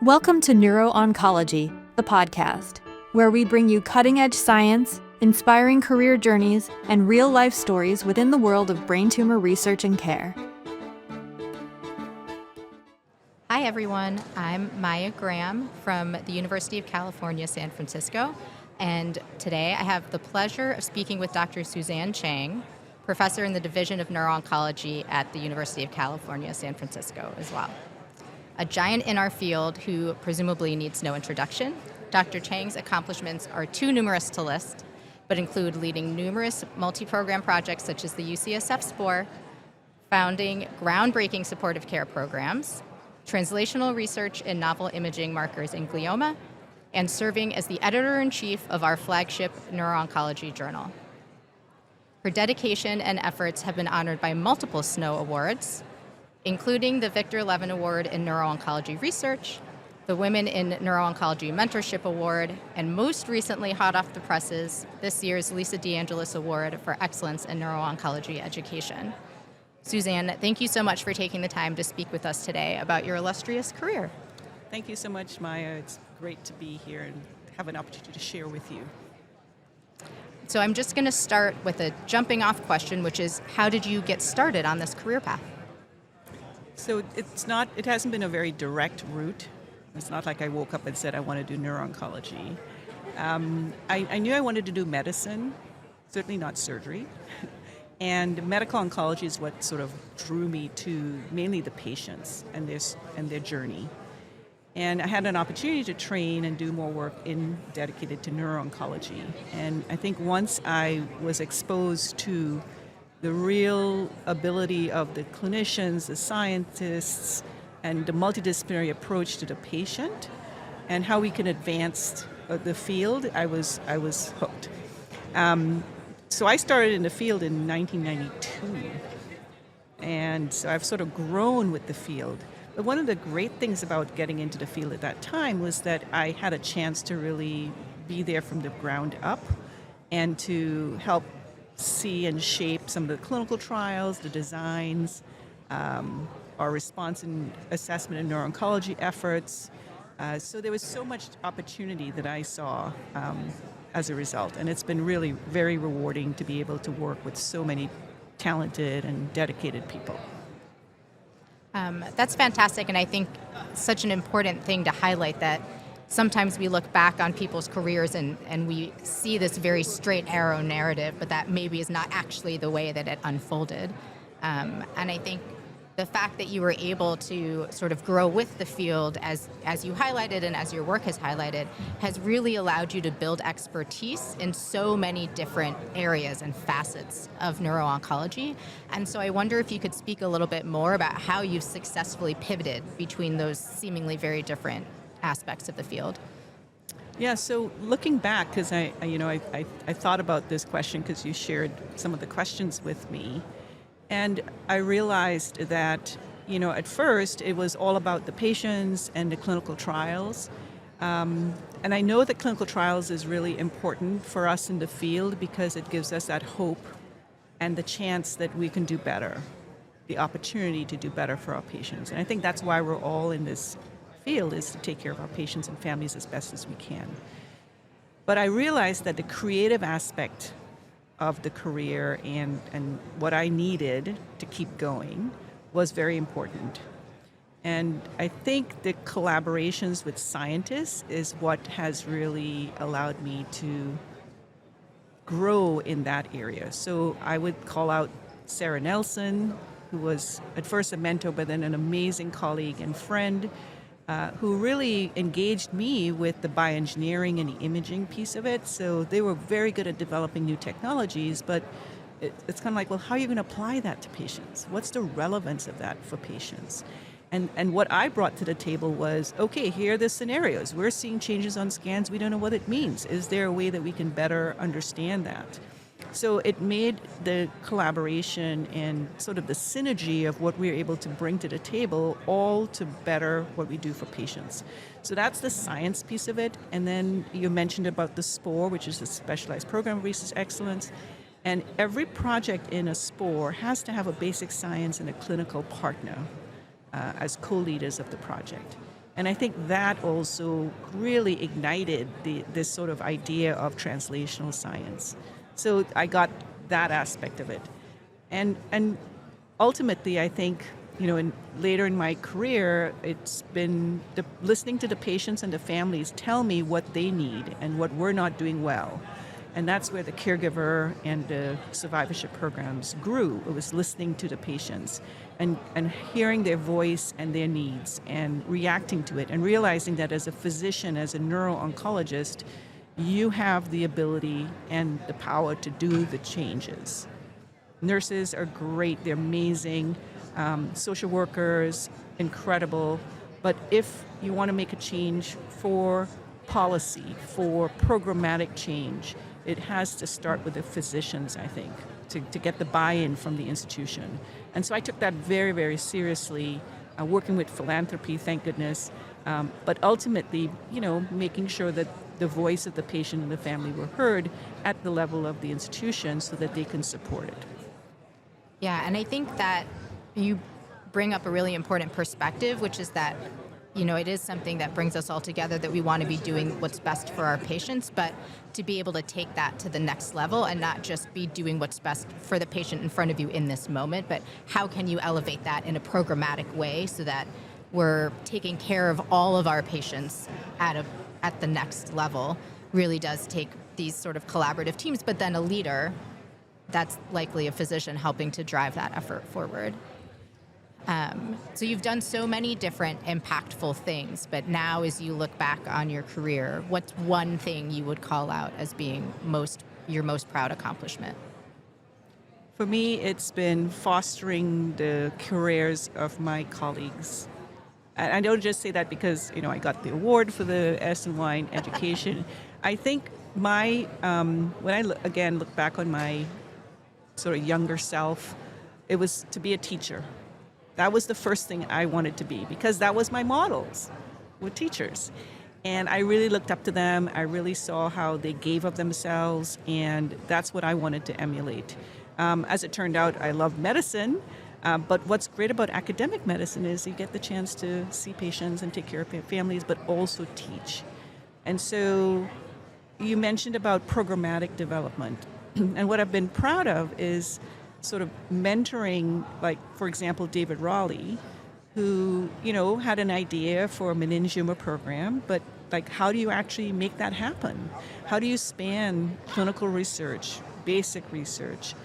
Welcome to Neuro-Oncology, the podcast, where we bring you cutting-edge science, inspiring career journeys, and real-life stories within the world of brain tumor research and care. Hi everyone, I'm Maya Graham from the University of California, San Francisco, and today I have the pleasure of speaking with Dr. Suzanne Chang, professor in the Division of Neuro-Oncology at the University of California, San Francisco as well. A giant in our field who presumably needs no introduction, Dr. Chang's accomplishments are too numerous to list, but include leading numerous multi-program projects such as the UCSF SPORE, founding groundbreaking supportive care programs, translational research in novel imaging markers in glioma, and serving as the editor-in-chief of our flagship Neuro-Oncology journal. Her dedication and efforts have been honored by multiple SNO awards, including the Victor Levin Award in Neuro-Oncology Research, the Women in Neuro-Oncology Mentorship Award, and most recently, hot off the presses, this year's Lisa DeAngelis Award for Excellence in Neuro-Oncology Education. Suzanne, thank you so much for taking the time to speak with us today about your illustrious career. Thank you so much, Maya. It's great to be here and have an opportunity to share with you. So I'm just going to start with a jumping off question, which is, how did you get started on this career path? So it hasn't been a very direct route. It's not like I woke up and said I want to do neuro-oncology. I knew I wanted to do medicine, certainly not surgery. And medical oncology is what sort of drew me to mainly the patients and their journey. And I had an opportunity to train and do more work dedicated to neuro-oncology. And I think once I was exposed to the real ability of the clinicians, the scientists, and the multidisciplinary approach to the patient, and how we can advance the field, I was hooked. So I started in the field in 1992, and so I've sort of grown with the field. But one of the great things about getting into the field at that time was that I had a chance to really be there from the ground up and to help see and shape some of the clinical trials, the designs, our response and assessment and neuro-oncology efforts. So there was so much opportunity that I saw as a result. And it's been really very rewarding to be able to work with so many talented and dedicated people. That's fantastic, and I think such an important thing to highlight that sometimes we look back on people's careers and we see this very straight arrow narrative, but that maybe is not actually the way that it unfolded. And I think the fact that you were able to sort of grow with the field as you highlighted and as your work has highlighted has really allowed you to build expertise in so many different areas and facets of neuro-oncology. And so I wonder if you could speak a little bit more about how you've successfully pivoted between those seemingly very different aspects of the field. Yeah, so looking back, because I thought about this question because you shared some of the questions with me, and I realized that, at first it was all about the patients and the clinical trials. And I know that clinical trials is really important for us in the field because it gives us that hope and the chance that we can do better, the opportunity to do better for our patients. And I think that's why we're all in this field, is to take care of our patients and families as best as we can. But I realized that the creative aspect of the career and what I needed to keep going was very important. And I think the collaborations with scientists is what has really allowed me to grow in that area. So I would call out Sarah Nelson, who was at first a mentor, but then an amazing colleague and friend, who really engaged me with the bioengineering and the imaging piece of it. So they were very good at developing new technologies, but it's kind of like, well, how are you going to apply that to patients? What's the relevance of that for patients? And what I brought to the table was, okay, here are the scenarios. We're seeing changes on scans. We don't know what it means. Is there a way that we can better understand that? So it made the collaboration and sort of the synergy of what we're able to bring to the table all to better what we do for patients. So that's the science piece of it. And then you mentioned about the SPORE, which is the Specialized Program of Research Excellence. And every project in a SPORE has to have a basic science and a clinical partner as co-leaders of the project. And I think that also really ignited this sort of idea of translational science. So I got that aspect of it. And ultimately, I think, later in my career, it's been listening to the patients and the families tell me what they need and what we're not doing well. And that's where the caregiver and the survivorship programs grew. It was listening to the patients and hearing their voice and their needs and reacting to it and realizing that as a physician, as a neuro-oncologist, you have the ability and the power to do the changes. Nurses are great, they're amazing, social workers, incredible, but if you want to make a change for policy, for programmatic change, it has to start with the physicians, I think, to get the buy-in from the institution. And so I took that very, very seriously, working with philanthropy, thank goodness, but ultimately, making sure that the voice of the patient and the family were heard at the level of the institution so that they can support it. Yeah, and I think that you bring up a really important perspective, which is that, it is something that brings us all together, that we want to be doing what's best for our patients, but to be able to take that to the next level and not just be doing what's best for the patient in front of you in this moment, but how can you elevate that in a programmatic way so that we're taking care of all of our patients at the next level, really does take these sort of collaborative teams, but then a leader that's likely a physician helping to drive that effort forward. So you've done so many different impactful things, but now as you look back on your career, what's one thing you would call out as being your most proud accomplishment? For me, it's been fostering the careers of my colleagues. And I don't just say that because, I got the award for the SNY in education. I think when I look back on my sort of younger self, it was to be a teacher. That was the first thing I wanted to be because that was my models with teachers. And I really looked up to them. I really saw how they gave of themselves, and that's what I wanted to emulate. As it turned out, I love medicine, but what's great about academic medicine is you get the chance to see patients and take care of families, but also teach. And so you mentioned about programmatic development. And what I've been proud of is sort of mentoring, like, for example, David Raleigh, who, had an idea for a meningioma program, but like, how do you actually make that happen? How do you span clinical research, basic research,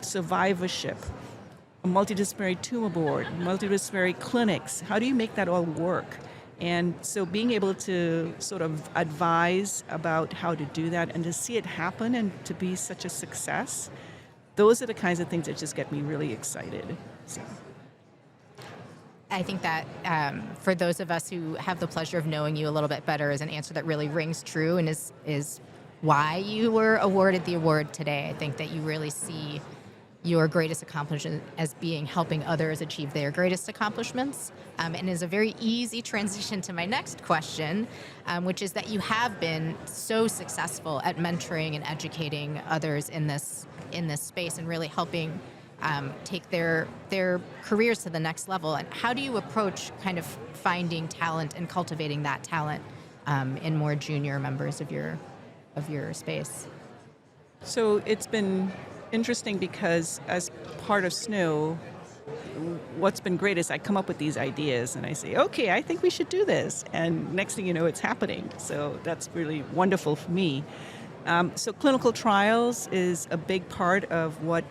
survivorship, a multidisciplinary tumor board, multidisciplinary clinics? How do you make that all work? And so being able to sort of advise about how to do that and to see it happen and to be such a success, those are the kinds of things that just get me really excited. So. I think that for those of us who have the pleasure of knowing you a little bit better is an answer that really rings true and is why you were awarded the award today. I think that you really see your greatest accomplishment as being helping others achieve their greatest accomplishments, and is a very easy transition to my next question, which is that you have been so successful at mentoring and educating others in this space and really helping take their careers to the next level. And how do you approach kind of finding talent and cultivating that talent in more junior members of your space? So it's been interesting because as part of SNO, what's been great is I come up with these ideas and I say, okay, I think we should do this. And next thing you know, it's happening. So that's really wonderful for me. So clinical trials is a big part of what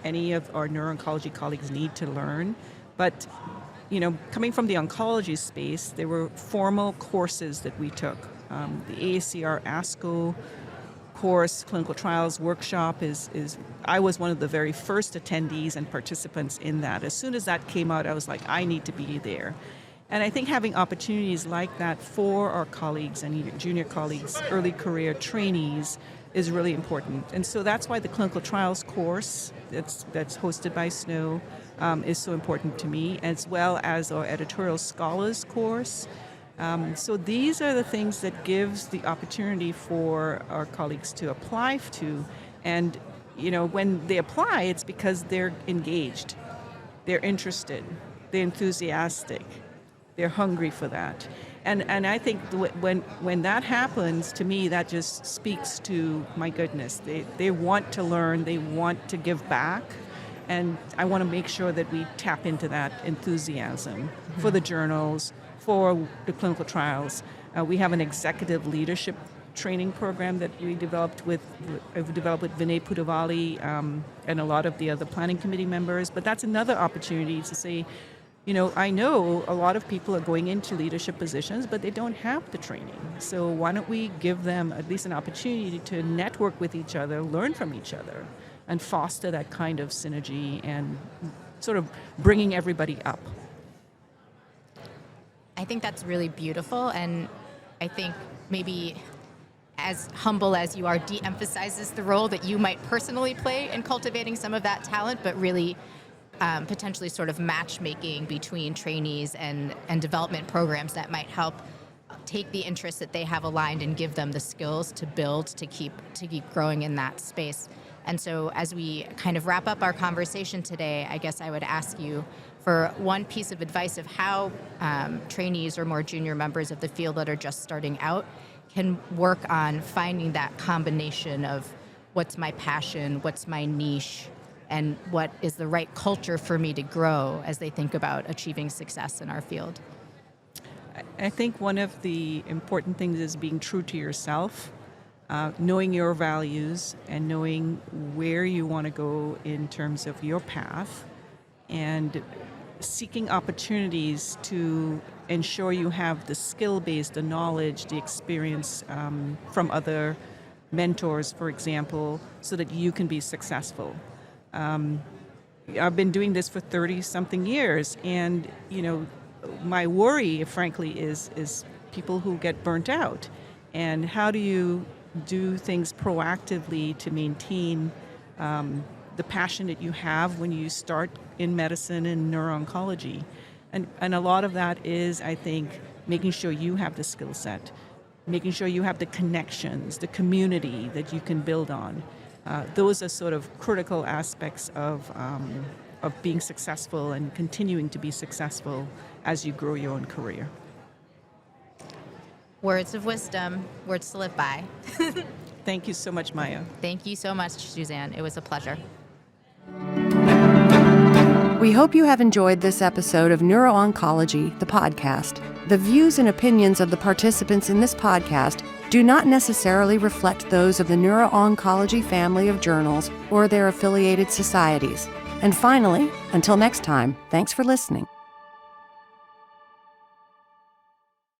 any of our neuro-oncology colleagues need to learn. But, coming from the oncology space, there were formal courses that we took. The AACR ASCO course, clinical trials workshop I was one of the very first attendees and participants in that. As soon as that came out, I was like, I need to be there. And I think having opportunities like that for our colleagues and junior colleagues, early career trainees, is really important. And so that's why the clinical trials course that's hosted by SNO is so important to me, as well as our editorial scholars course. So these are the things that gives the opportunity for our colleagues to apply to. And, when they apply, it's because they're engaged, they're interested, they're enthusiastic. They're hungry for that. And I think when that happens, to me, that just speaks to, my goodness, they want to learn, they want to give back. And I want to make sure that we tap into that enthusiasm for the journals, for the clinical trials. We have an executive leadership training program that we developed with Vinay Pudavali and a lot of the other planning committee members. But that's another opportunity to say, I know a lot of people are going into leadership positions, but they don't have the training. So why don't we give them at least an opportunity to network with each other, learn from each other, and foster that kind of synergy and sort of bringing everybody up. I think that's really beautiful, and I think maybe as humble as you are, de-emphasizes the role that you might personally play in cultivating some of that talent, but really potentially sort of matchmaking between trainees and development programs that might help take the interests that they have aligned and give them the skills to build, to keep growing in that space. And so as we kind of wrap up our conversation today, I guess I would ask you for one piece of advice of how trainees or more junior members of the field that are just starting out can work on finding that combination of what's my passion, what's my niche, and what is the right culture for me to grow as they think about achieving success in our field. I think one of the important things is being true to yourself, knowing your values and knowing where you want to go in terms of your path, and seeking opportunities to ensure you have the skill base, the knowledge, the experience from other mentors, for example, so that you can be successful. I've been doing this for 30-something years, and my worry, frankly, is people who get burnt out. And how do you do things proactively to maintain the passion that you have when you start in medicine and neuro-oncology? And a lot of that is, I think, making sure you have the skill set, making sure you have the connections, the community that you can build on. Those are sort of critical aspects of being successful and continuing to be successful as you grow your own career. Words of wisdom, words to live by. Thank you so much, Maya. Thank you so much, Suzanne. It was a pleasure. We hope you have enjoyed this episode of Neuro-Oncology, the podcast. The views and opinions of the participants in this podcast do not necessarily reflect those of the Neuro-Oncology family of journals or their affiliated societies. And finally, until next time, thanks for listening.